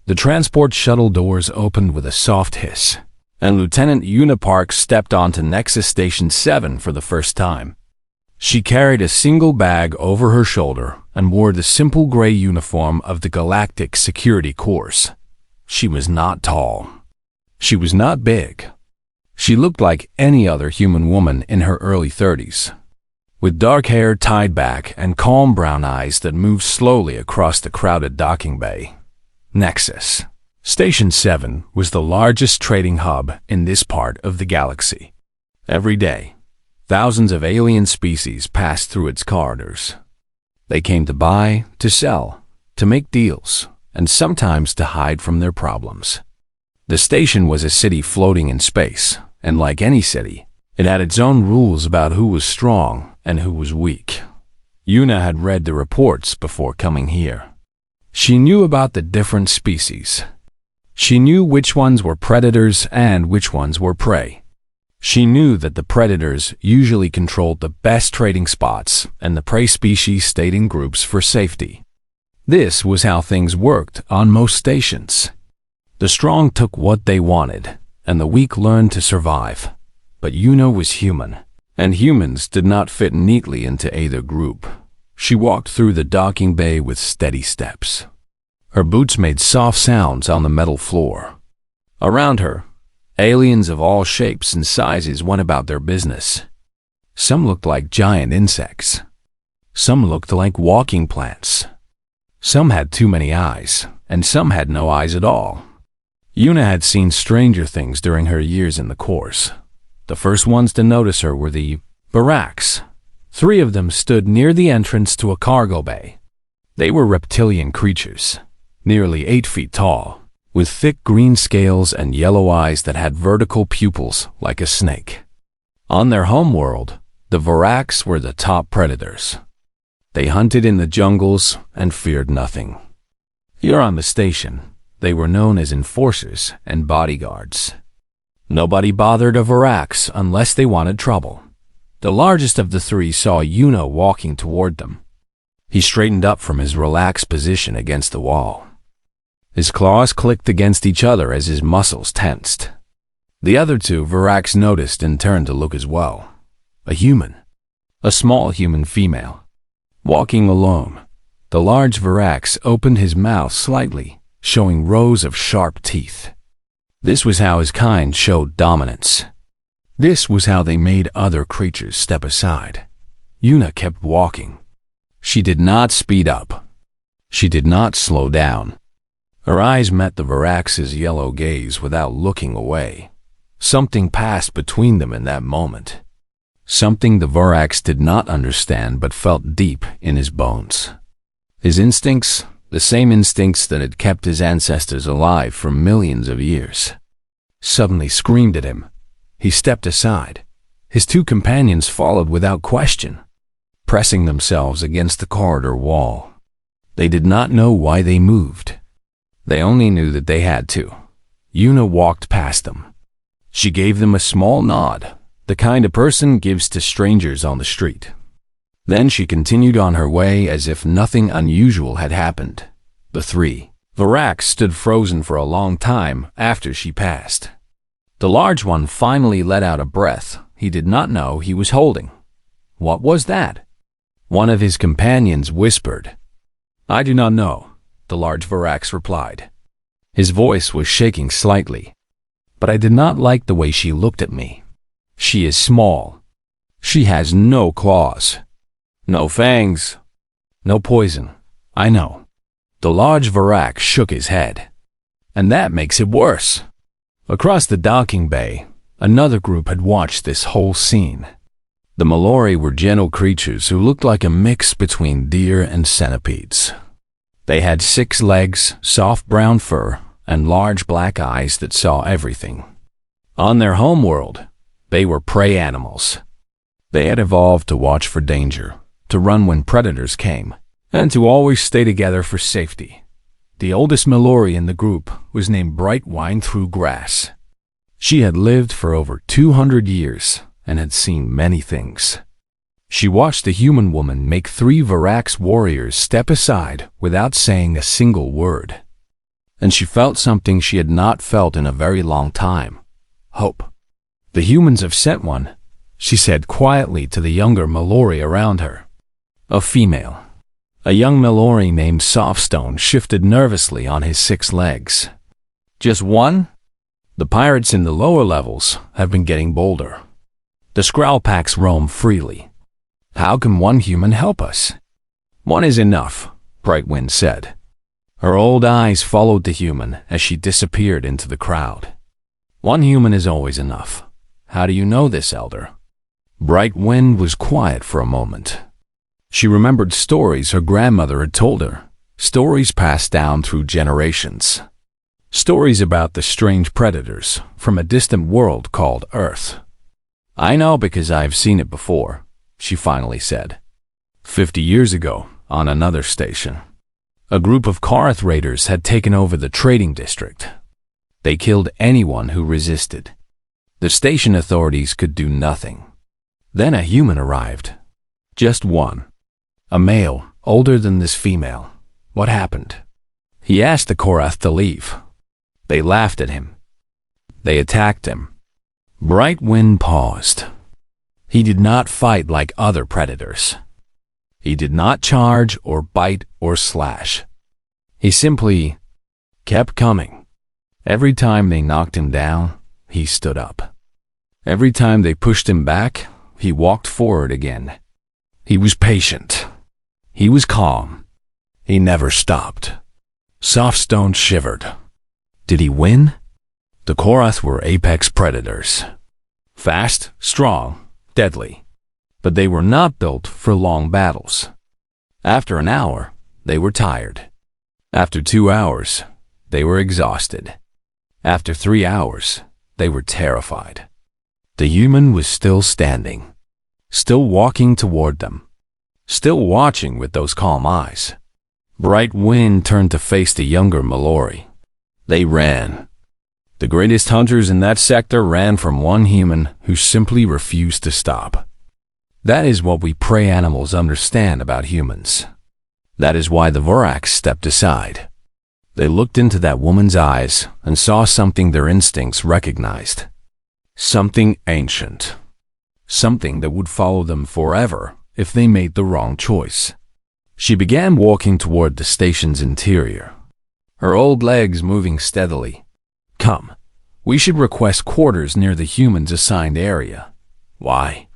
The transport shuttle doors opened with a soft hiss, and Lieutenant Una Park stepped onto Nexus Station 7 for the first time. She carried a single bag over her shoulder and wore the simple gray uniform of the Galactic Security Corps. She was not tall. She was not big. She looked like any other human woman in her early 30s, with dark hair tied back and calm brown eyes that moved slowly across the crowded docking bay. Nexus Station 7 was the largest trading hub in this part of the galaxy. Every day, thousands of alien species passed through its corridors. They came to buy, to sell, to make deals, and sometimes to hide from their problems. The station was a city floating in space, and like any city, it had its own rules about who was strong and who was weak. Una had read the reports before coming here. She knew about the different species. She knew which ones were predators and which ones were prey. She knew that the predators usually controlled the best trading spots and the prey species stayed in groups for safety. This was how things worked on most stations. The strong took what they wanted, and the weak learned to survive. But Una was human, and humans did not fit neatly into either group. She walked through the docking bay with steady steps. Her boots made soft sounds on the metal floor. Around her, aliens of all shapes and sizes went about their business. Some looked like giant insects. Some looked like walking plants. Some had too many eyes, and some had no eyes at all. Una had seen stranger things during her years in the Corps. The first ones to notice her were the Vorax. 3 of them stood near the entrance to a cargo bay. They were reptilian creatures, nearly 8 feet tall, with thick green scales and yellow eyes that had vertical pupils like a snake. On their homeworld, the Vorax were the top predators. They hunted in the jungles and feared nothing. Here on the station, they were known as enforcers and bodyguards. Nobody bothered a Vorax unless they wanted trouble. The largest of the 3 saw Una walking toward them. He straightened up from his relaxed position against the wall. His claws clicked against each other as his muscles tensed. The other 2 Vorax noticed and turned to look as well. A human. A small human female. Walking alone, the large Vorax opened his mouth slightly, showing rows of sharp teeth. This was how his kind showed dominance. This was how they made other creatures step aside. Una kept walking. She did not speed up. She did not slow down. Her eyes met the Vorax's yellow gaze without looking away. Something passed between them in that moment. Something the Vorax did not understand but felt deep in his bones. His instincts, the same instincts that had kept his ancestors alive for millions of years, suddenly screamed at him. He stepped aside. His 2 companions followed without question, pressing themselves against the corridor wall. They did not know why they moved. They only knew that they had to. Una walked past them. She gave them a small nod, the kind a person gives to strangers on the street. Then she continued on her way as if nothing unusual had happened. The 3 Vorax stood frozen for a long time after she passed. The large one finally let out a breath he did not know he was holding. What was that? One of his companions whispered. I do not know, the large Vorax replied. His voice was shaking slightly. But I did not like the way she looked at me. She is small. She has no claws. No fangs. No poison. I know. The large Vorax shook his head. And that makes it worse. Across the docking bay, another group had watched this whole scene. The Mallory were gentle creatures who looked like a mix between deer and centipedes. They had 6 legs, soft brown fur, and large black eyes that saw everything. On their homeworld, they were prey animals. They had evolved to watch for danger, to run when predators came, and to always stay together for safety. The oldest Mallory in the group was named Bright Wine Through Grass. She had lived for over 200 years and had seen many things. She watched the human woman make 3 Vorax warriors step aside without saying a single word. and she felt something she had not felt in a very long time: hope. "The humans have sent one," she said quietly to the younger Mallory around her. A female. A young Mallory named Softstone shifted nervously on his 6 legs. "Just one? The pirates in the lower levels have been getting bolder. The Skrull packs roam freely. How can one human help us?" "One is enough," Brightwind said. Her old eyes followed the human as she disappeared into the crowd. "One human is always enough. How do you know this, Elder?" Brightwind was quiet for a moment. She remembered stories her grandmother had told her, stories passed down through generations. Stories about the strange predators from a distant world called Earth. "I know because I've seen it before," she finally said. 50 years ago, on another station, a group of Karath raiders had taken over the trading district. They killed anyone who resisted. The station authorities could do nothing. Then a human arrived. Just one. A male, older than this female. What happened? He asked the Karath to leave. They laughed at him. They attacked him. Brightwind paused. He did not fight like other predators. He did not charge or bite or slash. He simply kept coming. Every time they knocked him down, he stood up. Every time they pushed him back, he walked forward again. He was patient. He was calm. He never stopped. Softstone shivered. Did he win? The Karath were apex predators. Fast, strong, deadly. But they were not built for long battles. After an hour, they were tired. After 2 hours, they were exhausted. After 3 hours, they were terrified. The human was still standing, still walking toward them, still watching with those calm eyes. Brightwind turned to face the younger Mallory. They ran. The greatest hunters in that sector ran from one human who simply refused to stop. That is what we prey animals understand about humans. That is why the Vorax stepped aside. They looked into that woman's eyes and saw something their instincts recognized. Something ancient. Something that would follow them forever if they made the wrong choice. She began walking toward the station's interior, her old legs moving steadily. "Come, we should request quarters near the human's assigned area." "Why?"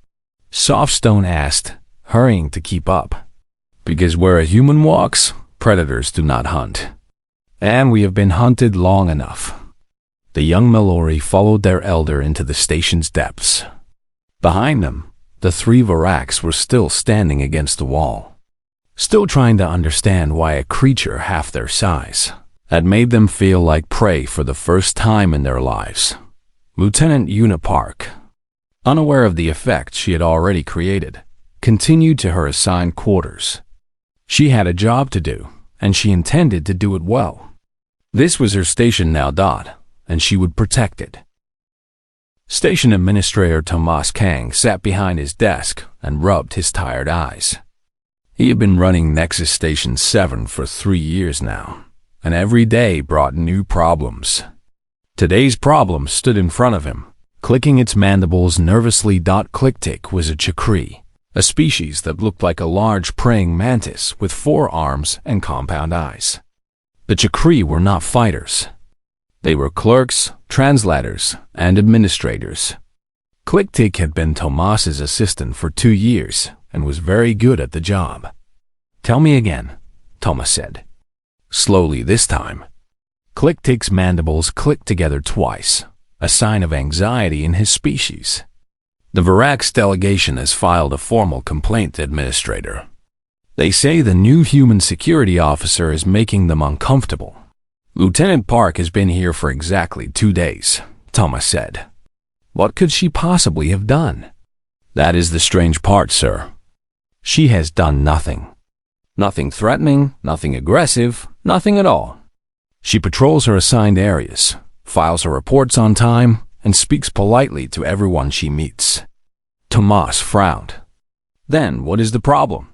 Softstone asked, hurrying to keep up. "Because where a human walks, predators do not hunt. And we have been hunted long enough." The young Mallory followed their elder into the station's depths. Behind them, the 3 Vorax were still standing against the wall, still trying to understand why a creature half their size had made them feel like prey for the first time in their lives. Lieutenant Una Park, unaware of the effect she had already created, continued to her assigned quarters. She had a job to do, and she intended to do it well. This was her station now, and she would protect it. Station Administrator Tomas Kang sat behind his desk and rubbed his tired eyes. He had been running Nexus Station 7 for 3 years now, and every day brought new problems. Today's problem stood in front of him, clicking its mandibles nervously. Clicktick was a chakri, a species that looked like a large praying mantis with 4 arms and compound eyes. The chakri were not fighters. They were clerks, translators, and administrators. Clicktick had been Tomas's assistant for 2 years and was very good at the job. "Tell me again," Tomas said. Slowly this time. Clicktick's mandibles clicked together twice, a sign of anxiety in his species. "The Vorax delegation has filed a formal complaint, Administrator. They say the new human security officer is making them uncomfortable. Lieutenant Park has been here for exactly 2 days, Tomas said. What could she possibly have done? That is the strange part, sir. She has done nothing. Nothing threatening, nothing aggressive, nothing at all. She patrols her assigned areas, files her reports on time, and speaks politely to everyone she meets. Tomas frowned. Then what is the problem?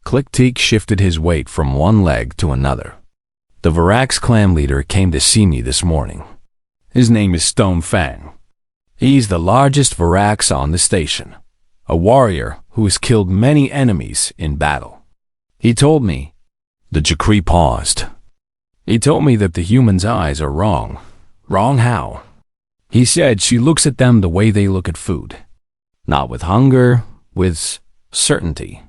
Clicktick shifted his weight from one leg to another. The Vorax clan leader came to see me this morning. His name is Stone Fang. He's the largest Vorax on the station, a warrior who has killed many enemies in battle. He told me. The Chakri paused. He told me that the human's eyes are wrong. Wrong how? He said she looks at them the way they look at food. Not with hunger, with certainty.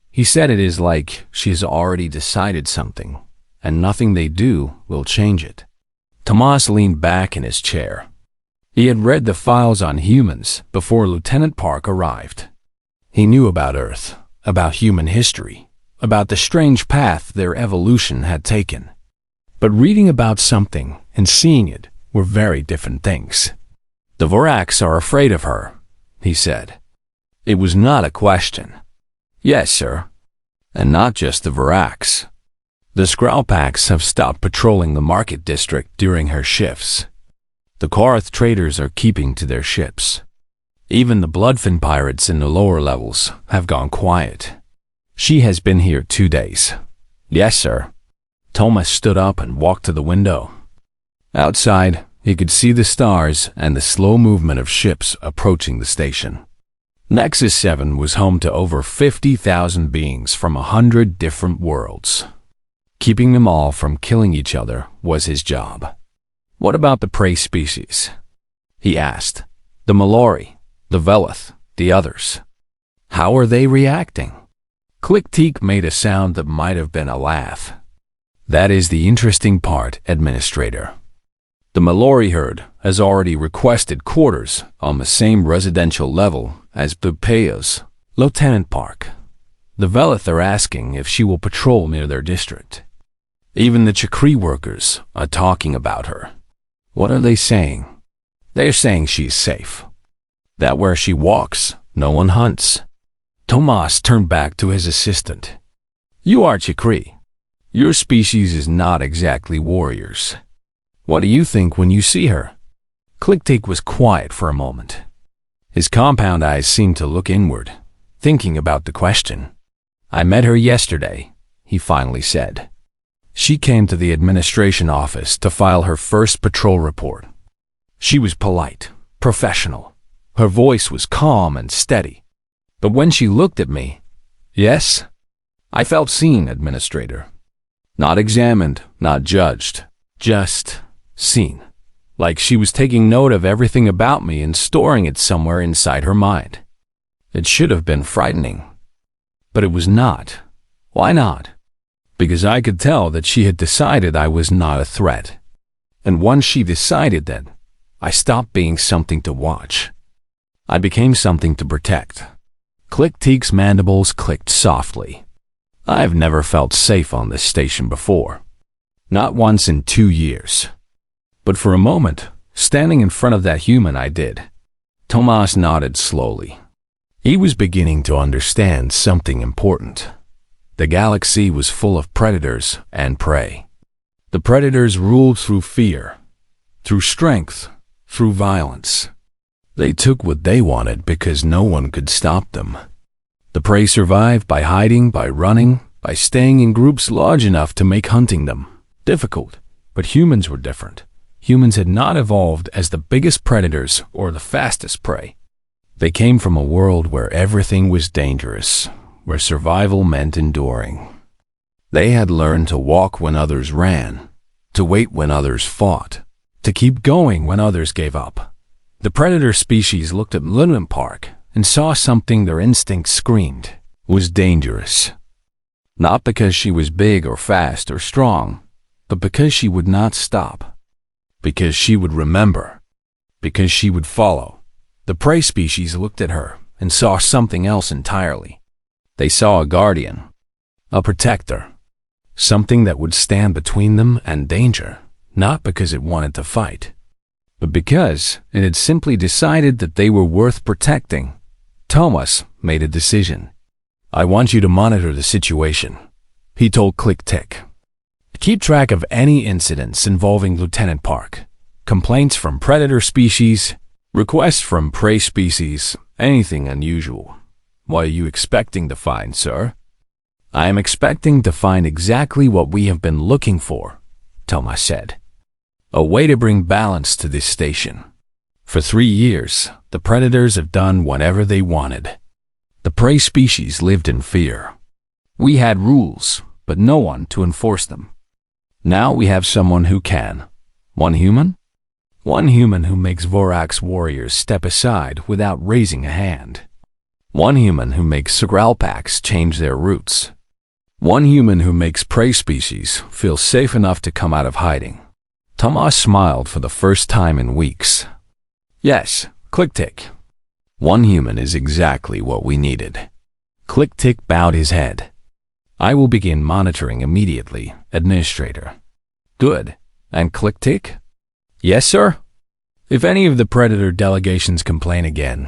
He said it is like she has already decided something, and nothing they do will change it. Tomas leaned back in his chair. He had read the files on humans before Lieutenant Park arrived. He knew about Earth, about human history, about the strange path their evolution had taken. But reading about something and seeing it were very different things. The Vorax are afraid of her, he said. It was not a question. Yes, sir. And not just the Vorax. The Skrowpacks have stopped patrolling the market district during her shifts. The Korath traders are keeping to their ships. Even the Bloodfin pirates in the lower levels have gone quiet. She has been here 2 days. Yes, sir. Thomas stood up and walked to the window. Outside, he could see the stars and the slow movement of ships approaching the station. Nexus 7 was home to over 50,000 beings from 100 different worlds. Keeping them all from killing each other was his job. What about the prey species? He asked. The Mallory, the Velith, the others. How are they reacting? Click-teak made a sound that might have been a laugh. That is the interesting part, Administrator. The Mallory herd has already requested quarters on the same residential level as Bupea's, Lieutenant Park. The Velith are asking if she will patrol near their district. Even the Chakri workers are talking about her. What are they saying? They are saying she's safe. That where she walks, no one hunts. Tomas turned back to his assistant. You are Chakri. Your species is not exactly warriors. What do you think when you see her? Click-teak was quiet for a moment. His compound eyes seemed to look inward, thinking about the question. I met her yesterday, he finally said. She came to the administration office to file her first patrol report. She was polite, professional. Her voice was calm and steady. But when she looked at me, yes, I felt seen, Administrator. Not examined, not judged, just seen. Like she was taking note of everything about me and storing it somewhere inside her mind. It should have been frightening. But it was not. Why not? Because I could tell that she had decided I was not a threat. And once she decided that, I stopped being something to watch. I became something to protect. Click-teak's mandibles clicked softly. I've never felt safe on this station before. Not once in 2 years. But for a moment, standing in front of that human, I did. Tomas nodded slowly. He was beginning to understand something important. The galaxy was full of predators and prey. The predators ruled through fear, through strength, through violence. They took what they wanted because no one could stop them. The prey survived by hiding, by running, by staying in groups large enough to make hunting them difficult. But humans were different. Humans had not evolved as the biggest predators or the fastest prey. They came from a world where everything was dangerous, where survival meant enduring. They had learned to walk when others ran, to wait when others fought, to keep going when others gave up. The predator species looked at Lieutenant Park and saw something their instincts screamed was dangerous. Not because she was big or fast or strong, but because she would not stop. Because she would remember. Because she would follow. The prey species looked at her and saw something else entirely. They saw a guardian, a protector, something that would stand between them and danger, not because it wanted to fight, but because it had simply decided that they were worth protecting. Thomas made a decision. I want you to monitor the situation, he told Click-teak. Keep track of any incidents involving Lieutenant Park, complaints from predator species, requests from prey species, anything unusual. What are you expecting to find, sir? I am expecting to find exactly what we have been looking for, Thomas said. "A way to bring balance to this station. For 3 years, the predators have done whatever they wanted. The prey species lived in fear. We had rules, but no one to enforce them. Now we have someone who can. One human? One human who makes Vorax warriors step aside without raising a hand. One human who makes Sagralpax change their routes. One human who makes prey species feel safe enough to come out of hiding." Thomas smiled for the first time in weeks. "Yes, Click-Tick. One human is exactly what we needed." Click-Tick bowed his head. "I will begin monitoring immediately, Administrator." "Good. And Click-Tick?" "Yes, sir. If any of the Predator delegations complain again,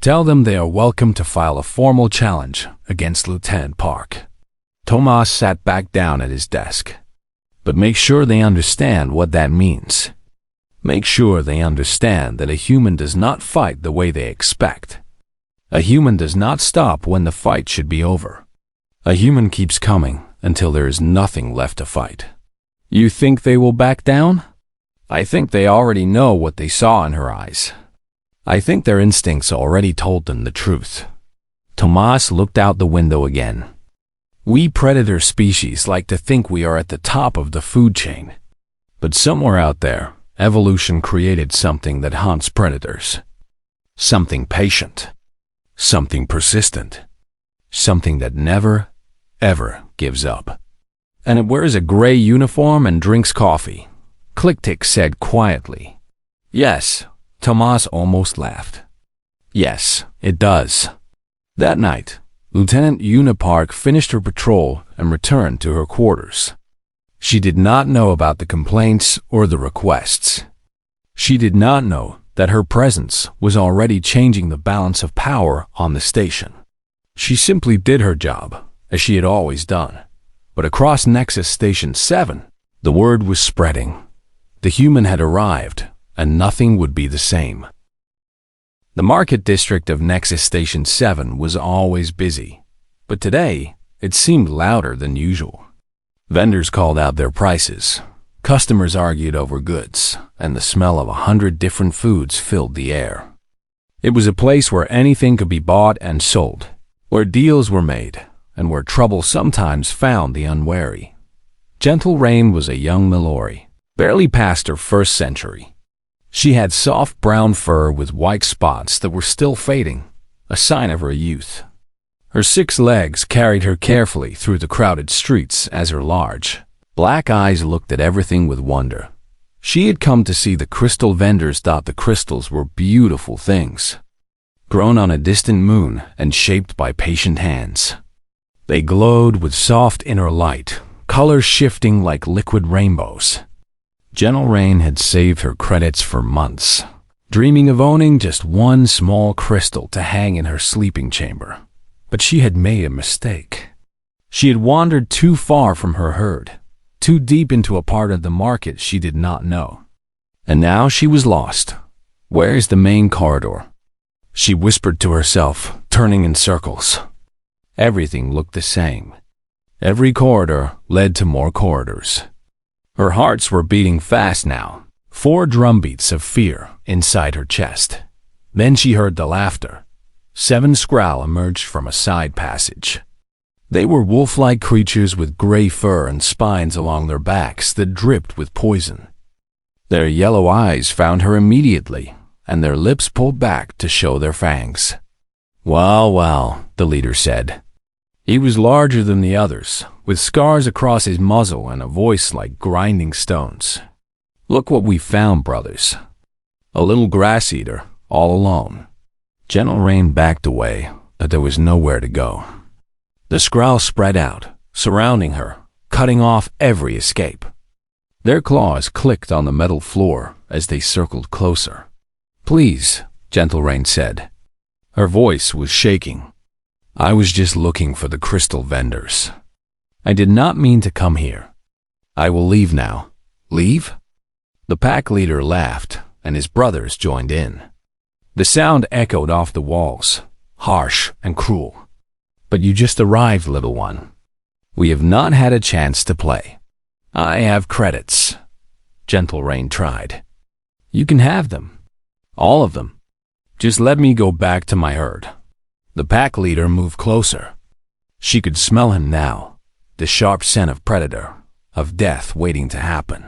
tell them they are welcome to file a formal challenge against Lieutenant Park." Thomas sat back down at his desk. "But make sure they understand what that means. Make sure they understand that a human does not fight the way they expect. A human does not stop when the fight should be over. A human keeps coming until there is nothing left to fight." "You think they will back down?" "I think they already know what they saw in her eyes. I think their instincts already told them the truth." Thomas looked out the window again. "We predator species like to think we are at the top of the food chain. But somewhere out there, evolution created something that haunts predators. Something patient. Something persistent. Something that never, ever gives up. And it wears a gray uniform and drinks coffee," Click-Tick said quietly. "Yes," Thomas almost laughed. "Yes, it does." That night, Lieutenant Unipark finished her patrol and returned to her quarters. She did not know about the complaints or the requests. She did not know that her presence was already changing the balance of power on the station. She simply did her job, as she had always done. But across Nexus Station 7, the word was spreading. The human had arrived, and nothing would be the same. The market district of Nexus Station 7 was always busy, but today it seemed louder than usual. Vendors called out their prices, customers argued over goods, and the smell of 100 different foods filled the air. It was a place where anything could be bought and sold, where deals were made, and where trouble sometimes found the unwary. Gentle Rain was a young Mallory, barely past her first century. She had soft brown fur with white spots that were still fading, a sign of her youth. Her 6 legs carried her carefully through the crowded streets as her large, black eyes looked at everything with wonder. She had come to see the crystal vendors thought the crystals were beautiful things, grown on a distant moon and shaped by patient hands. They glowed with soft inner light, colors shifting like liquid rainbows. Gentle Rain had saved her credits for months, dreaming of owning just one small crystal to hang in her sleeping chamber. But she had made a mistake. She had wandered too far from her herd, too deep into a part of the market she did not know. And now she was lost. "Where is the main corridor?" she whispered to herself, turning in circles. Everything looked the same. Every corridor led to more corridors. Her hearts were beating fast now, 4 drumbeats of fear inside her chest. Then she heard the laughter. 7 Skrull emerged from a side passage. They were wolf-like creatures with gray fur and spines along their backs that dripped with poison. Their yellow eyes found her immediately, and their lips pulled back to show their fangs. "Well, well," the leader said. He was larger than the others, with scars across his muzzle and a voice like grinding stones. "Look what we found, brothers. A little grass eater, all alone." Gentle Rain backed away, but there was nowhere to go. The Skrull spread out, surrounding her, cutting off every escape. Their claws clicked on the metal floor as they circled closer. "Please," Gentle Rain said. Her voice was shaking. "I was just looking for the crystal vendors. I did not mean to come here. I will leave now." "Leave?" The pack leader laughed, and his brothers joined in. The sound echoed off the walls, harsh and cruel. "But you just arrived, little one. We have not had a chance to play. I have credits. Gentle Rain tried. You can have them. All of them. Just let me go back to my herd. The pack leader moved closer. She could smell him now, the sharp scent of predator, of death waiting to happen.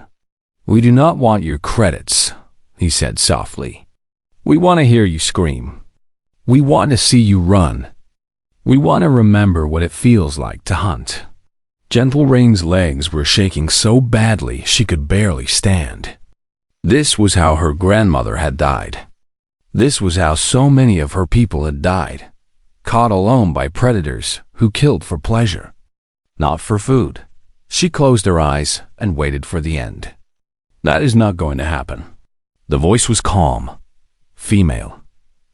We do not want your credits, he said softly. We want to hear you scream. We want to see you run. We want to remember what it feels like to hunt. Gentle Rain's legs were shaking so badly she could barely stand. This was how her grandmother had died. This was how so many of her people had died, caught alone by predators who killed for pleasure, not for food. She closed her eyes and waited for the end. That is not going to happen. The voice was calm, female.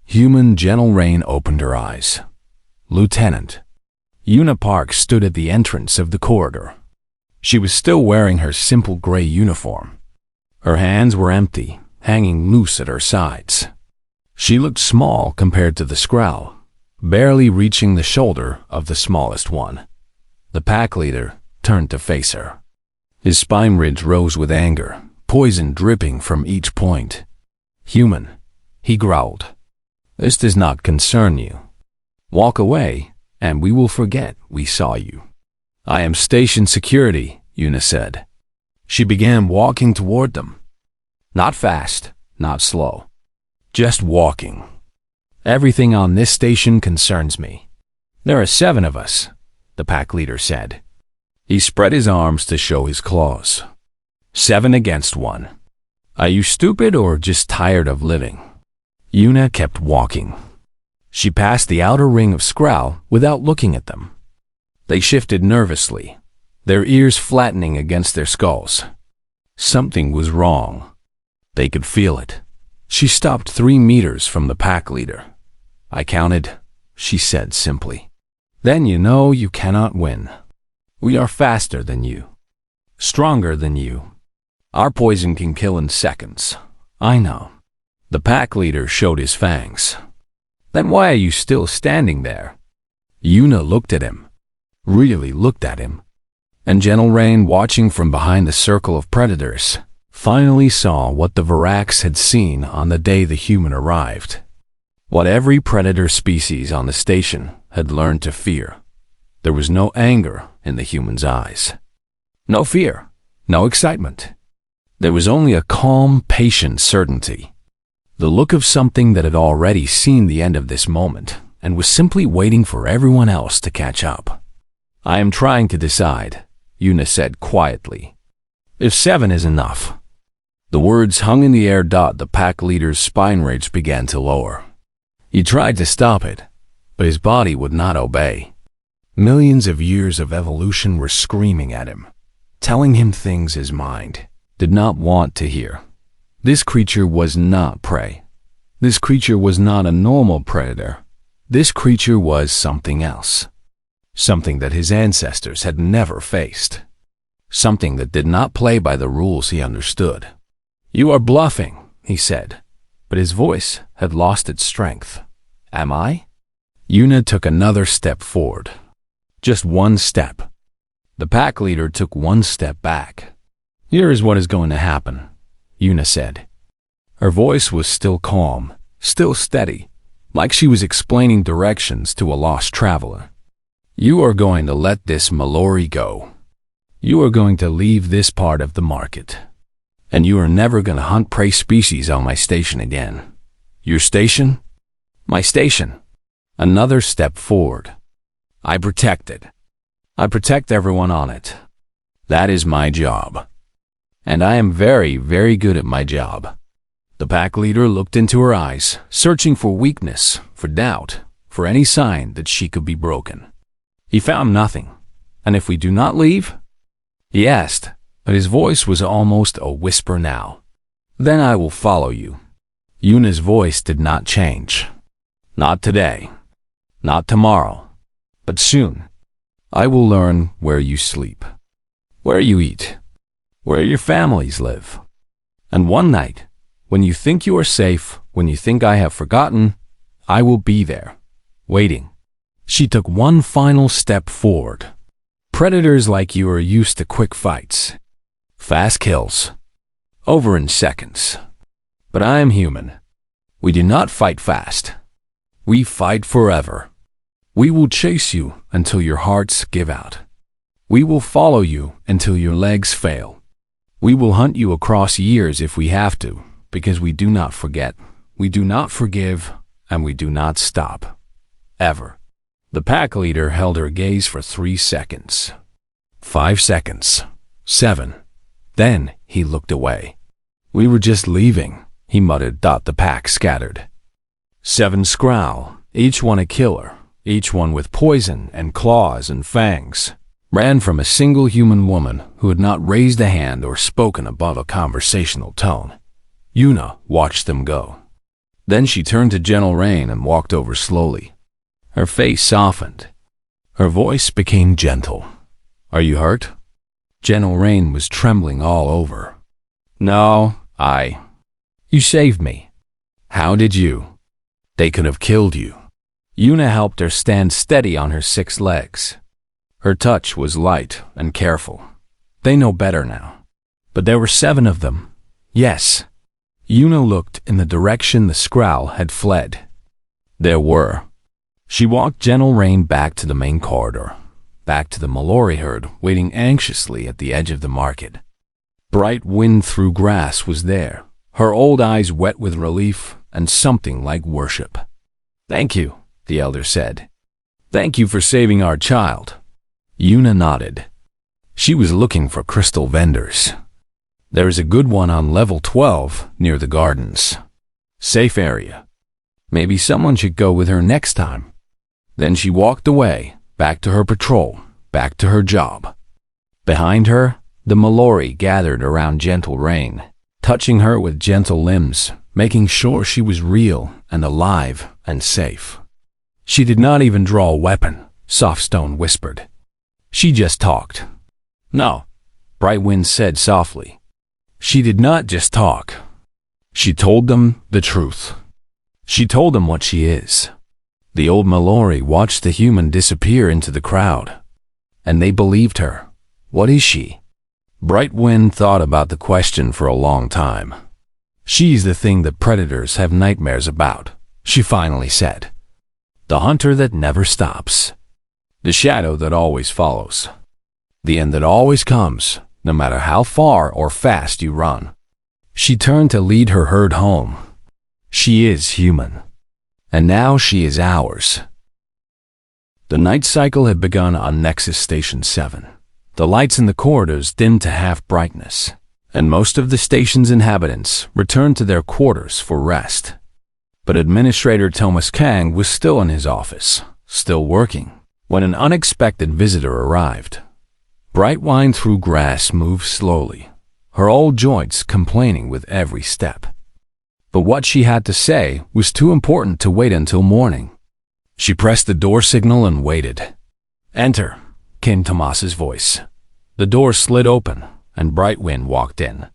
Human Gentle Rain opened her eyes. Lieutenant. Una Park stood at the entrance of the corridor. She was still wearing her simple gray uniform. Her hands were empty, hanging loose at her sides. She looked small compared to the Skrull, barely reaching the shoulder of the smallest one. The pack leader turned to face her. His spine ridge rose with anger, poison dripping from each point. Human, he growled. This does not concern you. Walk away, and we will forget we saw you. I am station security, Una said. She began walking toward them. Not fast, not slow. Just walking. Everything on this station concerns me. There are 7 of us, the pack leader said. He spread his arms to show his claws. 7 against 1. Are you stupid or just tired of living? Una kept walking. She passed the outer ring of Skrull without looking at them. They shifted nervously, their ears flattening against their skulls. Something was wrong. They could feel it. She stopped 3 meters from the pack leader. I counted, she said simply. Then you know you cannot win. We are faster than you. Stronger than you. Our poison can kill in seconds. I know. The pack leader showed his fangs. Then why are you still standing there? Una looked at him. Really looked at him. And Gentle Rain, watching from behind the circle of predators, finally saw what the Vorax had seen on the day the human arrived. What every predator species on the station had learned to fear. There was no anger in the human's eyes. No fear, no excitement. There was only a calm, patient certainty. The look of something that had already seen the end of this moment and was simply waiting for everyone else to catch up. I am trying to decide, Una said quietly. If 7 is enough. The words hung in the air. The pack leader's spine ridge began to lower. He tried to stop it, but his body would not obey. Millions of years of evolution were screaming at him, telling him things his mind did not want to hear. This creature was not prey. This creature was not a normal predator. This creature was something else. Something that his ancestors had never faced. Something that did not play by the rules he understood. You are bluffing, he said, but his voice had lost its strength. Am I? Una took another step forward. Just 1 step. The pack leader took 1 step back. Here is what is going to happen, Una said. Her voice was still calm, still steady, like she was explaining directions to a lost traveler. You are going to let this Mallory go. You are going to leave this part of the market. And you are never going to hunt prey species on my station again. Your station? My station. Another step forward. I protect it. I protect everyone on it. That is my job. And I am very, very good at my job. The pack leader looked into her eyes, searching for weakness, for doubt, for any sign that she could be broken. He found nothing. And if we do not leave? He asked, but his voice was almost a whisper now. Then I will follow you. Una's voice did not change. Not today. Not tomorrow. But soon. I will learn where you sleep. Where you eat. Where your families live. And one night, when you think you are safe, when you think I have forgotten, I will be there, waiting. She took 1 final step forward. Predators like you are used to quick fights. Fast kills. Over in seconds. But I am human. We do not fight fast. We fight forever. We will chase you until your hearts give out. We will follow you until your legs fail. We will hunt you across years if we have to, because we do not forget, we do not forgive, and we do not stop. Ever. The pack leader held her gaze for 3 seconds. 5 seconds. 7. Then he looked away. We were just leaving, he muttered. The pack scattered. 7 Skrull, each one a killer, each one with poison and claws and fangs, ran from a single human woman who had not raised a hand or spoken above a conversational tone. Yuna watched them go. Then she turned to Gentle Rain and walked over slowly. Her face softened. Her voice became gentle. Are you hurt? Gentle Rain was trembling all over. No, You saved me. How did you? They could have killed you. Yuna helped her stand steady on her 6 legs. Her touch was light and careful. They know better now. But there were 7 of them. Yes. Yuna looked in the direction the Skrull had fled. There were. She walked Gentle Rain back to the main corridor, back to the Mallory herd waiting anxiously at the edge of the market. Bright Wind Through Grass was there, her old eyes wet with relief and something like worship. Thank you, the elder said. Thank you for saving our child. Yuna nodded. She was looking for crystal vendors. There is a good one on level 12 near the gardens. Safe area. Maybe someone should go with her next time. Then she walked away, back to her patrol, back to her job. Behind her, the Mallory gathered around Gentle Rain, touching her with gentle limbs, making sure she was real and alive and safe. She did not even draw a weapon, Softstone whispered. She just talked. No, Brightwind said softly. She did not just talk. She told them the truth. She told them what she is. The old Mallory watched the human disappear into the crowd. And they believed her. What is she? Brightwind thought about the question for a long time. She's the thing that predators have nightmares about, she finally said. The hunter that never stops. The shadow that always follows. The end that always comes, no matter how far or fast you run. She turned to lead her herd home. She is human. And now she is ours. The night cycle had begun on Nexus Station 7. The lights in the corridors dimmed to half brightness, and most of the station's inhabitants returned to their quarters for rest. But Administrator Thomas Kang was still in his office, still working, when an unexpected visitor arrived. Brightwine Through Grass moved slowly, her old joints complaining with every step. But what she had to say was too important to wait until morning. She pressed the door signal and waited. Enter, came Tomas's voice. The door slid open, and Brightwind walked in.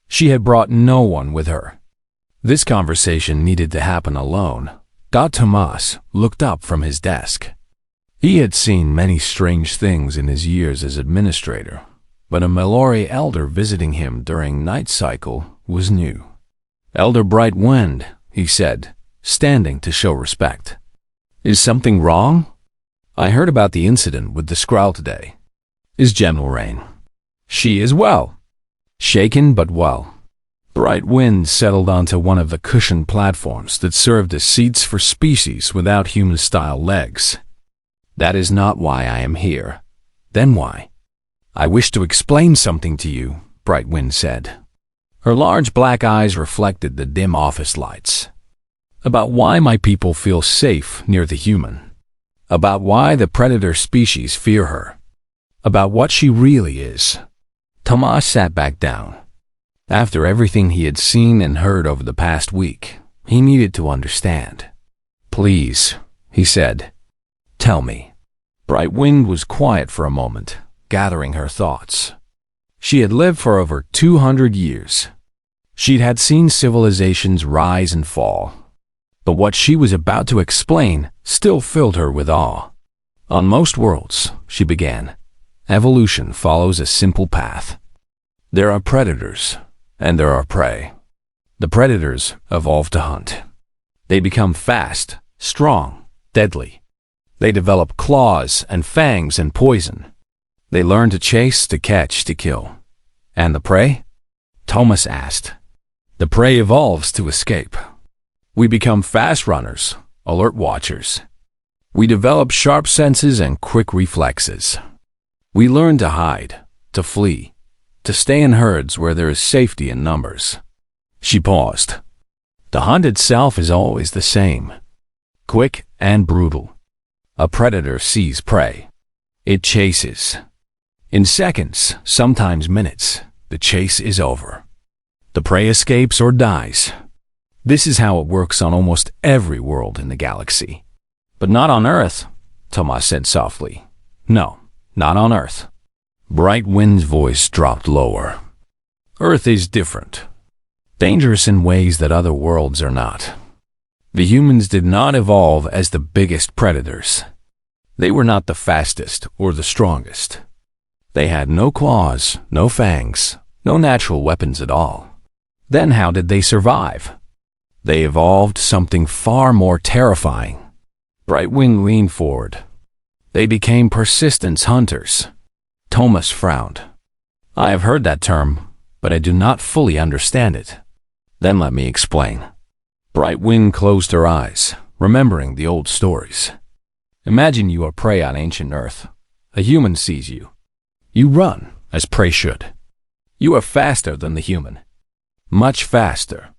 She had brought no one with her. This conversation needed to happen alone. Tomas looked up from his desk. He had seen many strange things in his years as administrator, but a Mallory elder visiting him during night cycle was new. Elder Brightwind, he said, standing to show respect. Is something wrong? I heard about the incident with the Skrull today. Is Gentle Rain? She is well. Shaken but well. Brightwind settled onto one of the cushioned platforms that served as seats for species without human-style legs. That is not why I am here. Then why? I wish to explain something to you, Brightwind said. Her large black eyes reflected the dim office lights. About why my people feel safe near the human. About why the predator species fear her. About what she really is. Tomas sat back down. After everything he had seen and heard over the past week, he needed to understand. Please, he said. Tell me. Brightwind was quiet for a moment, gathering her thoughts. She had lived for over 200 years. She'd had seen civilizations rise and fall. But what she was about to explain still filled her with awe. On most worlds, she began, evolution follows a simple path. There are predators, and there are prey. The predators evolve to hunt. They become fast, strong, deadly. They develop claws and fangs and poison. They learn to chase, to catch, to kill. And the prey? Thomas asked. The prey evolves to escape. We become fast runners, alert watchers. We develop sharp senses and quick reflexes. We learn to hide, to flee, to stay in herds where there is safety in numbers. She paused. The hunt itself is always the same. Quick and brutal. A predator sees prey. It chases. In seconds, sometimes minutes, the chase is over. The prey escapes or dies. This is how it works on almost every world in the galaxy. But not on Earth, Thomas said softly. No, not on Earth. Bright Wind's voice dropped lower. Earth is different. Dangerous in ways that other worlds are not. The humans did not evolve as the biggest predators. They were not the fastest or the strongest. They had no claws, no fangs, no natural weapons at all. Then how did they survive? They evolved something far more terrifying. Brightwing leaned forward. They became persistence hunters. Thomas frowned. I have heard that term, but I do not fully understand it. Then let me explain. Brightwing closed her eyes, remembering the old stories. Imagine you are prey on ancient Earth. A human sees you. You run, as prey should. You are faster than the human. Much faster.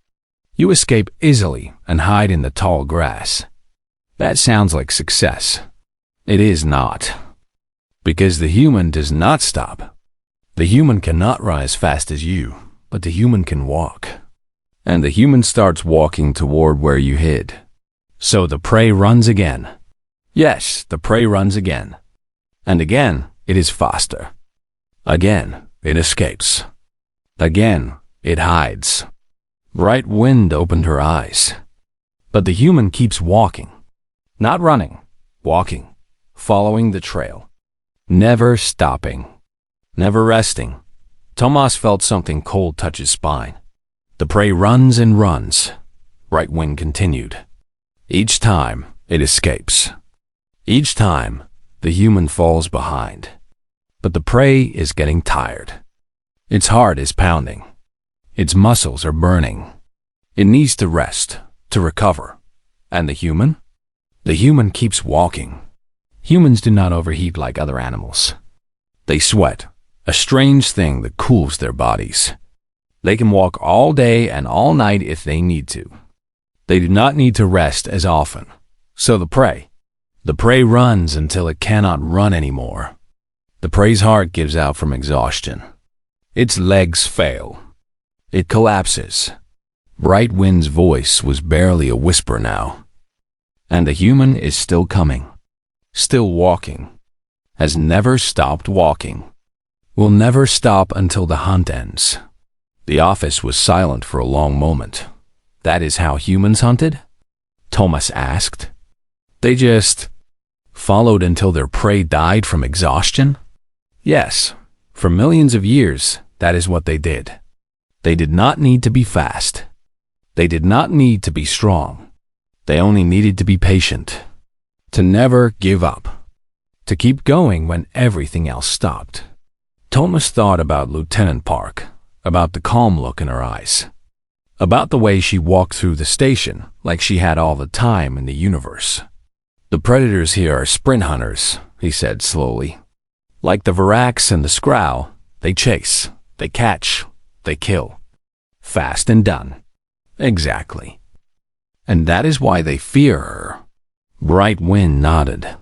You escape easily and hide in the tall grass. That sounds like success. It is not. Because the human does not stop. The human cannot run as fast as you, but the human can walk. And the human starts walking toward where you hid. So the prey runs again. Yes, the prey runs again. And again, it is faster. Again, it escapes. Again, it hides. Bright Wind opened her eyes. But the human keeps walking. Not running, walking, following the trail. Never stopping. Never resting. Thomas felt something cold touch his spine. The prey runs and runs. Bright Wind continued. Each time, it escapes. Each time, the human falls behind. But the prey is getting tired. Its heart is pounding. Its muscles are burning. It needs to rest, to recover. And the human? The human keeps walking. Humans do not overheat like other animals. They sweat, a strange thing that cools their bodies. They can walk all day and all night if they need to. They do not need to rest as often. So the prey runs until it cannot run anymore. The prey's heart gives out from exhaustion. Its legs fail. It collapses. Bright Wind's voice was barely a whisper now. And the human is still coming. Still walking. Has never stopped walking. Will never stop until the hunt ends. The office was silent for a long moment. That is how humans hunted? Thomas asked. They just followed until their prey died from exhaustion? Yes, for millions of years, that is what they did. They did not need to be fast. They did not need to be strong. They only needed to be patient. To never give up. To keep going when everything else stopped. Thomas thought about Lieutenant Park, about the calm look in her eyes, about the way she walked through the station like she had all the time in the universe. The predators here are sprint hunters, he said slowly. Like the Vorax and the Skrull, they chase, they catch, they kill. Fast and done. Exactly. And that is why they fear her. Bright Wind nodded.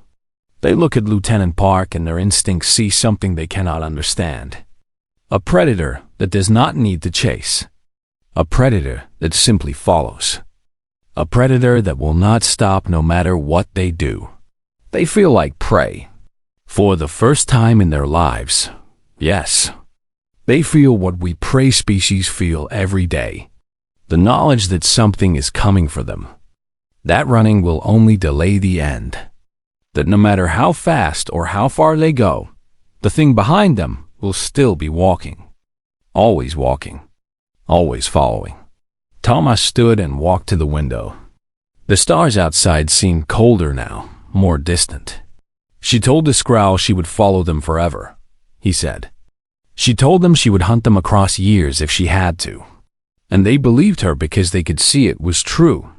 They look at Lieutenant Park and their instincts see something they cannot understand. A predator that does not need to chase. A predator that simply follows. A predator that will not stop no matter what they do. They feel like prey. For the first time in their lives, yes. They feel what we prey species feel every day. The knowledge that something is coming for them. That running will only delay the end. That no matter how fast or how far they go, the thing behind them will still be walking. always walking, always following. Thomas stood and walked to the window. The stars outside seemed colder now, more distant. She told the Skrull she would follow them forever, he said. She told them she would hunt them across years if she had to. And they believed her because they could see it was true.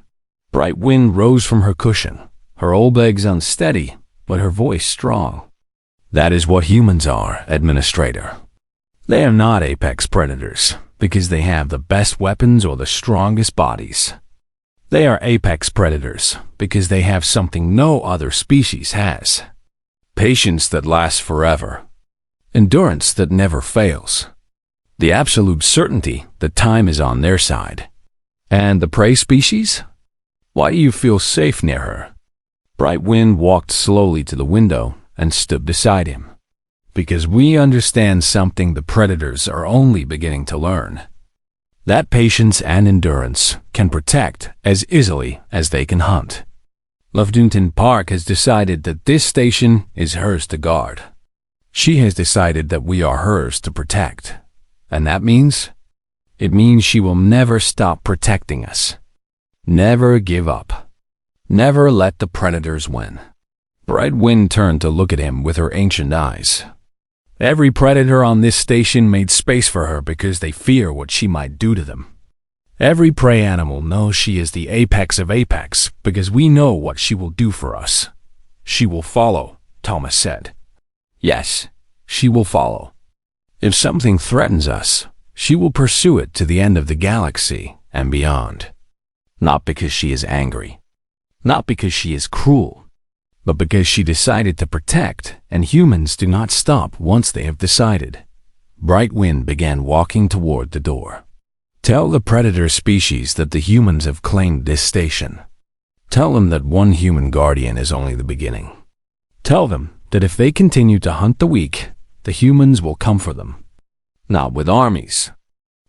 Bright wind rose from her cushion, her old legs unsteady, but her voice strong. That is what humans are, Administrator. They are not apex predators because they have the best weapons or the strongest bodies. They are apex predators because they have something no other species has. Patience that lasts forever. Endurance that never fails. The absolute certainty that time is on their side. And the prey species? Why do you feel safe near her? Bright Wind walked slowly to the window and stood beside him. Because we understand something the predators are only beginning to learn. That patience and endurance can protect as easily as they can hunt. Lovedunton Park has decided that this station is hers to guard. She has decided that we are hers to protect. And that means? It means she will never stop protecting us. Never give up. Never let the predators win. Bright Wind turned to look at him with her ancient eyes. Every predator on this station made space for her because they fear what she might do to them. Every prey animal knows she is the apex of apex because we know what she will do for us. She will follow, Thomas said. Yes, she will follow. If something threatens us, she will pursue it to the end of the galaxy and beyond. Not because she is angry. Not because she is cruel. But because she decided to protect, and humans do not stop once they have decided. Bright Wind began walking toward the door. Tell the predator species that the humans have claimed this station. Tell them that one human guardian is only the beginning. Tell them that if they continue to hunt the weak, the humans will come for them. Not with armies.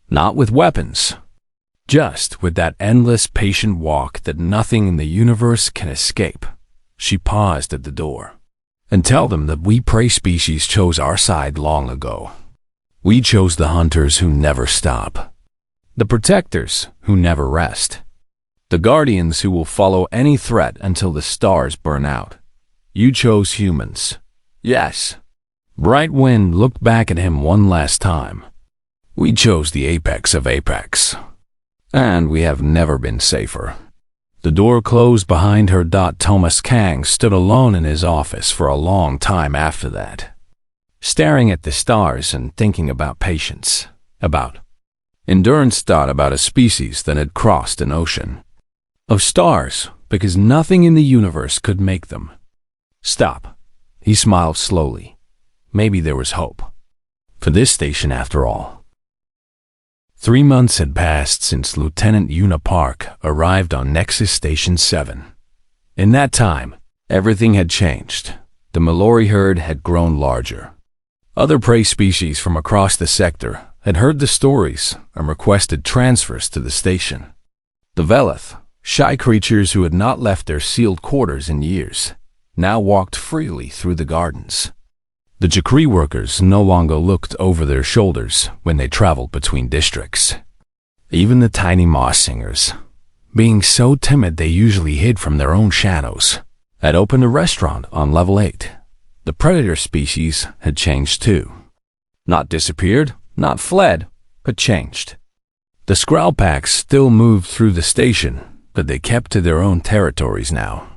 Not with weapons. Just with that endless patient walk that nothing in the universe can escape. She paused at the door. And tell them that we prey species chose our side long ago. We chose the hunters who never stop. The protectors who never rest. The guardians who will follow any threat until the stars burn out. You chose humans. Yes. Bright Wind looked back at him one last time. We chose the apex of apex. And we have never been safer. The door closed behind her. Thomas Kang stood alone in his office for a long time after that, staring at the stars and thinking about patience, about endurance, about a species that had crossed an ocean of stars because nothing in the universe could make them stop. He smiled slowly. Maybe there was hope for this station after all. 3 months had passed since Lieutenant Una Park arrived on Nexus Station 7. In that time, everything had changed. The Mallory herd had grown larger. Other prey species from across the sector had heard the stories and requested transfers to the station. The Velith, shy creatures who had not left their sealed quarters in years, now walked freely through the gardens. The Chakri workers no longer looked over their shoulders when they traveled between districts. Even the tiny moss singers, being so timid they usually hid from their own shadows, had opened a restaurant on level 8. The predator species had changed too. Not disappeared, not fled, but changed. The Skrull packs still moved through the station, but they kept to their own territories now.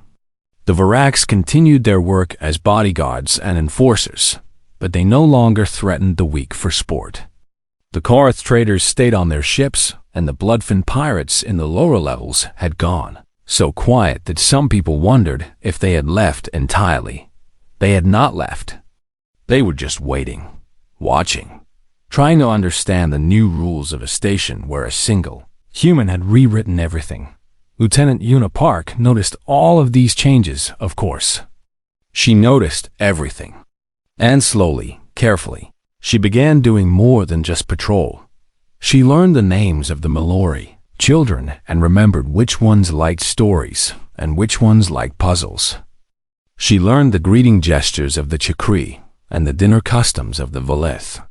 The Vorax continued their work as bodyguards and enforcers, but they no longer threatened the weak for sport. The Korath traders stayed on their ships, and the Bloodfin pirates in the lower levels had gone, so quiet that some people wondered if they had left entirely. They had not left. They were just waiting, watching, trying to understand the new rules of a station where a single human had rewritten everything. Lieutenant Una Park noticed all of these changes, of course. She noticed everything. And slowly, carefully, she began doing more than just patrol. She learned the names of the Mallory children and remembered which ones liked stories and which ones liked puzzles. She learned the greeting gestures of the Chakri and the dinner customs of the Velith.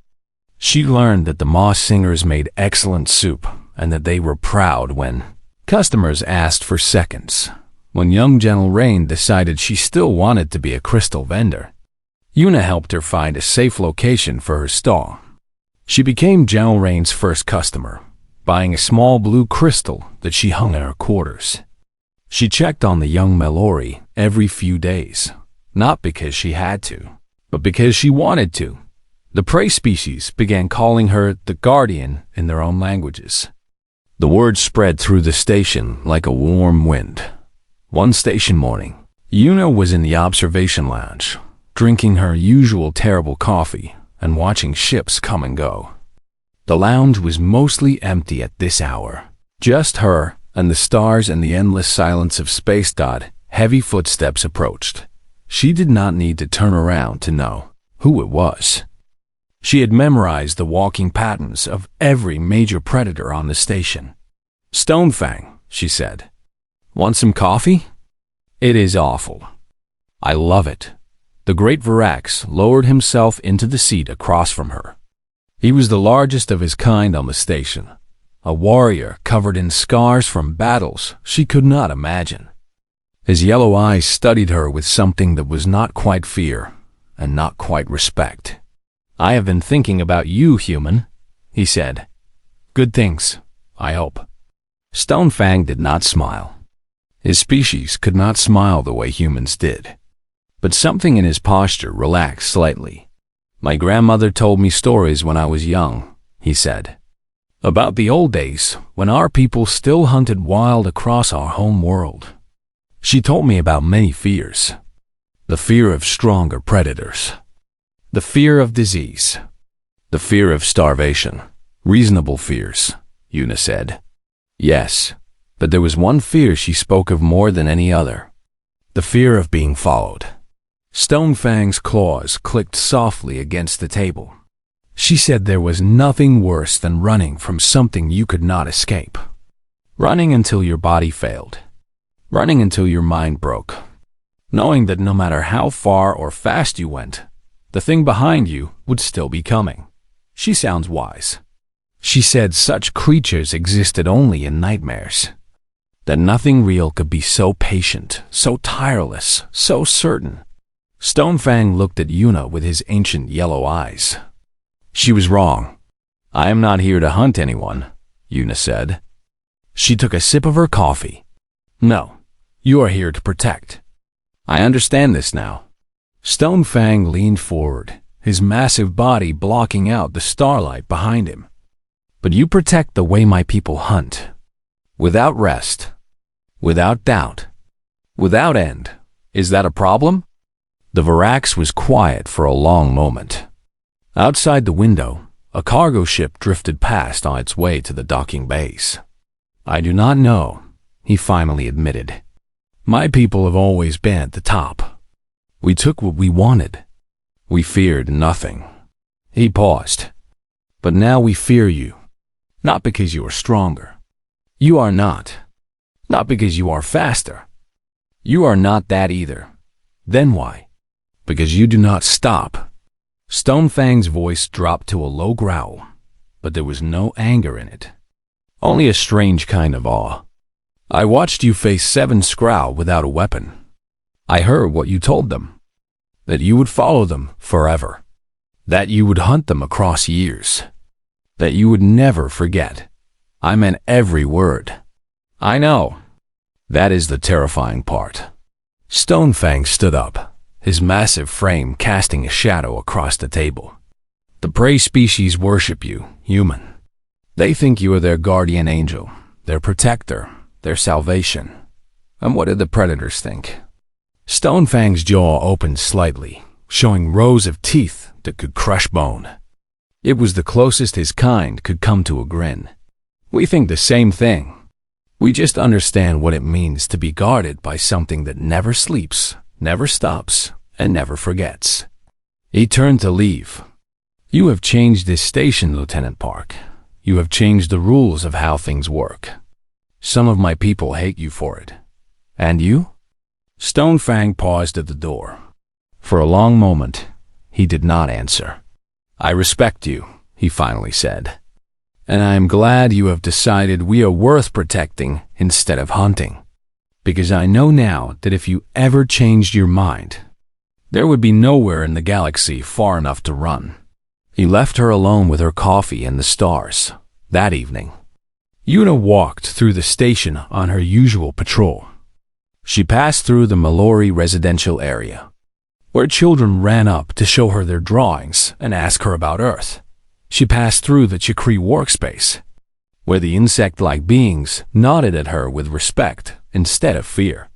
She learned that the Moss Singers made excellent soup and that they were proud when customers asked for seconds. When young Gentle Rain decided she still wanted to be a crystal vendor, Una helped her find a safe location for her stall. She became Gentle Rain's first customer, buying a small blue crystal that she hung in her quarters. She checked on the young Mallory every few days, not because she had to, but because she wanted to. The prey species began calling her the Guardian in their own languages. The word spread through the station like a warm wind. One station morning, Una was in the observation lounge, drinking her usual terrible coffee and watching ships come and go. The lounge was mostly empty at this hour. Just her and the stars and the endless silence of space. Heavy footsteps approached. She did not need to turn around to know who it was. She had memorized the walking patterns of every major predator on the station. "Stonefang," she said. "Want some coffee?" "It is awful." "I love it." The great Vorax lowered himself into the seat across from her. He was the largest of his kind on the station, a warrior covered in scars from battles she could not imagine. His yellow eyes studied her with something that was not quite fear and not quite respect. "I have been thinking about you, human," he said. "Good things, I hope." Stonefang did not smile. His species could not smile the way humans did. But something in his posture relaxed slightly. "My grandmother told me stories when I was young," he said. "About the old days when our people still hunted wild across our home world. She told me about many fears. The fear of stronger predators. The fear of disease. The fear of starvation. Reasonable fears," Una said. "Yes, but there was one fear she spoke of more than any other. The fear of being followed." Stonefang's claws clicked softly against the table. She said there was nothing worse than running from something you could not escape. Running until your body failed. Running until your mind broke. Knowing that no matter how far or fast you went, the thing behind you would still be coming. She sounds wise. She said such creatures existed only in nightmares. That nothing real could be so patient, so tireless, so certain. Stonefang looked at Una with his ancient yellow eyes. She was wrong. "I am not here to hunt anyone," Una said. She took a sip of her coffee. "No, you are here to protect. I understand this now." Stonefang leaned forward, his massive body blocking out the starlight behind him. "But you protect the way my people hunt. Without rest. Without doubt. Without end. Is that a problem?" The Vorax was quiet for a long moment. Outside the window, a cargo ship drifted past on its way to the docking bays. "I do not know," he finally admitted. "My people have always been at the top. We took what we wanted. We feared nothing." He paused. "But now we fear you. Not because you are stronger. You are not. Not because you are faster. You are not that either. Then why? Because you do not stop." Stonefang's voice dropped to a low growl, but there was no anger in it. Only a strange kind of awe. "I watched you face 7 Skrull without a weapon. I heard what you told them. That you would follow them forever. That you would hunt them across years. That you would never forget. I meant every word. I know. That is the terrifying part." Stonefang stood up, his massive frame casting a shadow across the table. "The prey species worship you, human. They think you are their guardian angel, their protector, their salvation. And what did the predators think?" Stonefang's jaw opened slightly, showing rows of teeth that could crush bone. It was the closest his kind could come to a grin. "We think the same thing. We just understand what it means to be guarded by something that never sleeps, never stops, and never forgets." He turned to leave. "You have changed this station, Lieutenant Park. You have changed the rules of how things work. Some of my people hate you for it. And you?" Stonefang paused at the door. For a long moment, he did not answer. "I respect you," he finally said. "And I am glad you have decided we are worth protecting instead of hunting. Because I know now that if you ever changed your mind, there would be nowhere in the galaxy far enough to run." He left her alone with her coffee and the stars. That evening, Yuna walked through the station on her usual patrol. She passed through the Mallory residential area, where children ran up to show her their drawings and ask her about Earth. She passed through the Chakri workspace, where the insect-like beings nodded at her with respect instead of fear.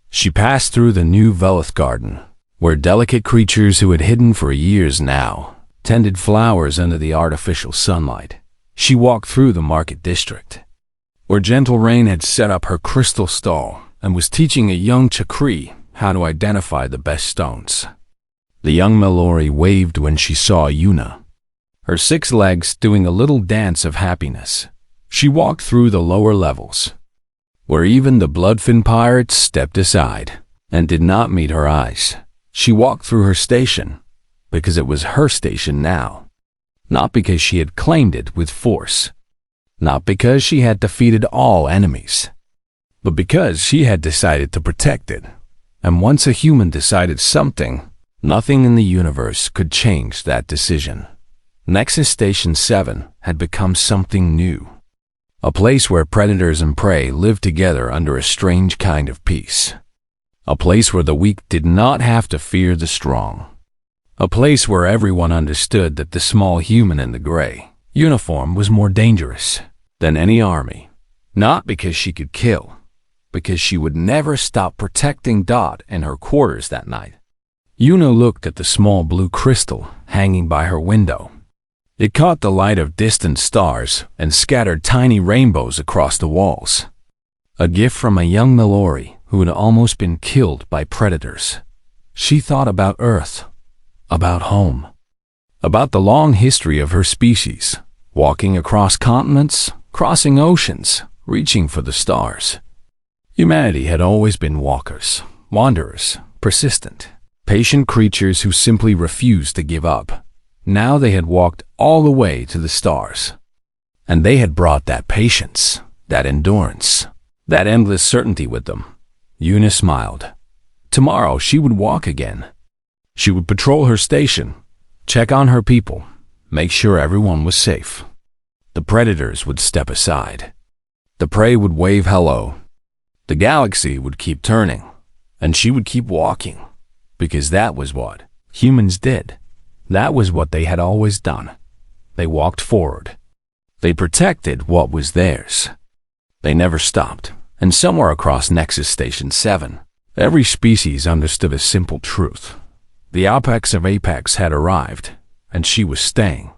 She passed through the new Velith garden, where delicate creatures who had hidden for years now tended flowers under the artificial sunlight. She walked through the market district, where Gentle Rain had set up her crystal stall and was teaching a young Chakri how to identify the best stones. The young Mallory waved when she saw Yuna, her 6 legs doing a little dance of happiness. She walked through the lower levels, where even the Bloodfin pirates stepped aside and did not meet her eyes. She walked through her station because it was her station now, not because she had claimed it with force, not because she had defeated all enemies, but because she had decided to protect it. And once a human decided something, nothing in the universe could change that decision. Nexus Station 7 had become something new, a place where predators and prey lived together under a strange kind of peace, a place where the weak did not have to fear the strong, a place where everyone understood that the small human in the gray uniform was more dangerous than any army, not because she could kill, because she would never stop protecting Dot in her quarters that night. Yuna looked at the small blue crystal hanging by her window. It caught the light of distant stars and scattered tiny rainbows across the walls. A gift from a young Mallory who had almost been killed by predators. She thought about Earth, about home, about the long history of her species, walking across continents, crossing oceans, reaching for the stars. Humanity had always been walkers, wanderers, persistent, patient creatures who simply refused to give up. Now they had walked all the way to the stars, and they had brought that patience, that endurance, that endless certainty with them. Yuna smiled. Tomorrow she would walk again. She would patrol her station, check on her people, make sure everyone was safe. The predators would step aside. The prey would wave hello. The galaxy would keep turning, and she would keep walking, because that was what humans did. That was what they had always done. They walked forward. They protected what was theirs. They never stopped. And somewhere across Nexus Station 7, every species understood a simple truth. The apex of apex had arrived, and she was staying.